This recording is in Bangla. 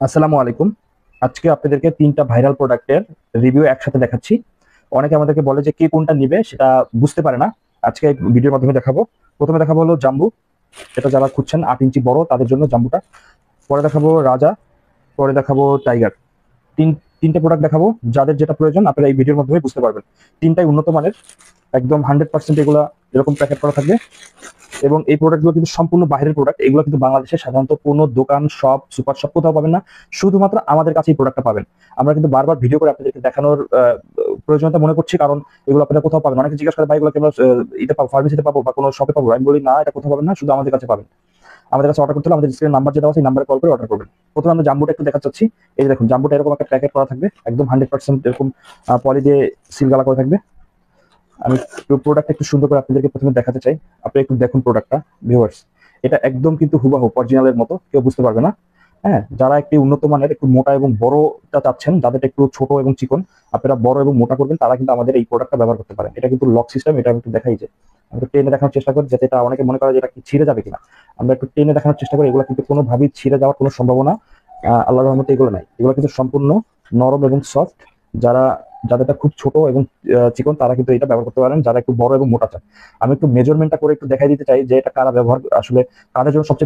আসসালামু আলাইকুম। আজকে আপনাদেরকে ৩টা ভাইরাল প্রোডাক্টের রিভিউ একসাথে দেখাচ্ছি। অনেকে আমাদেরকে বলে যে কে কোনটা নিবে সেটা বুঝতে পারে না। আজকে এই ভিডিওর মাধ্যমে দেখাবো। ১ম এ দেখাবো হলো জাম্বু। এটা যারা খুঁজছেন ৮ ইঞ্চি বড় তাদের জন্য জাম্বুটা। পরে দেখাবো রাজা, পরে দেখাবো টাইগার। ৩ ৩ টে প্রোডাক্ট দেখাবো। যাদের যেটা প্রয়োজন আপনারা এই ভিডিওর মাধ্যমে বুঝতে পারবেন। ৩ টাই উন্নত মানের। একদম 100% এগুলা এরকম প্যাকেট করা থাকবে। এবং এই প্রোডাক্টগুলো কিন্তু সম্পূর্ণ বাইরের প্রোডাক্ট। এগুলো কিন্তু বাংলাদেশে সাধারণত কোনো দোকান, শপ, সুপার শপ কোথাও পাবেন না। শুধুমাত্র আমাদের কাছেই প্রোডাক্টটা পাবেন। আমরা কিন্তু বারবার ভিডিও করে আপনাদেরকে দেখানোর প্রয়োজনীয়তা মনে করছি, কারণ এগুলো আপনারা কোথাও পাবেন না। অনেকে জিজ্ঞাসা করে, ভাই এগুলো কি আমরা ইতে পাবো, ফার্মেসিতে পাবো বা কোনো শপে পাবো? আমি বলি না, এটা কোথাও পাবেন না, শুধু আমাদের কাছে পাবেন। আমাদের কাছে অর্ডার করতে হলে আমাদের স্ক্রিনে নাম্বার যেটা আছে এই নাম্বারে কল করে অর্ডার করবেন। প্রথমে আমরা জাম্বুটা একটু দেখা চাচ্ছি। এই যে দেখুন, জাম্বুটা এরকম একটা প্যাকেট করা থাকবে, একদম 100% এরকম পলি দিয়ে সিল গালা করা থাকবে। আমি প্রোডাক্টটা একটু সুন্দর করে আপনাদেরকে প্রথমে দেখাতে চাই। আপনি একটু দেখুন প্রোডাক্টটা ভিউয়ার্স। এটা একদম কিন্তু হুবাহু অরিজিনালের মতো, কেউ বুঝতে পারবে না। হ্যাঁ, যারা একটু উন্নত মানের একটু মোটা এবং বড়টা চাচ্ছেন, যাদেরটা একটু ছোট এবং চিকন, আপনারা বড় এবং মোটা করবেন, তারা কিন্তু আমাদের এই প্রোডাক্টটা ব্যবহার করতে পারেন। এটা কিন্তু লক সিস্টেম। এটা আমি একটু দেখাই যে আমি একটু টেনে দেখানোর চেষ্টা করি, যাতে এটা অনেকে মনে করে যে এটা কি ছিঁড়ে যাবে কিনা। আমরা একটু টেনে দেখানোর চেষ্টা করি। এগুলো কিন্তু কোনোভাবেই ছিঁড়ে যাওয়ার কোনো সম্ভাবনা আল্লাহর রহমতে এগুলো নাই। এগুলো কিন্তু সম্পূর্ণ নরম এবং সফট। যারা যাদেরটা খুব ছোট এবং চিকন, তারা কিন্তু এটা ব্যবহার করতে পারেন। যারা একটু বড় এবং মোটা চান, আমি একটু মেজারমেন্টটা করে একটু দেখাই দিতে চাই যে এটা কারা ব্যবহার আসলে কাদের জন্য সবচেয়ে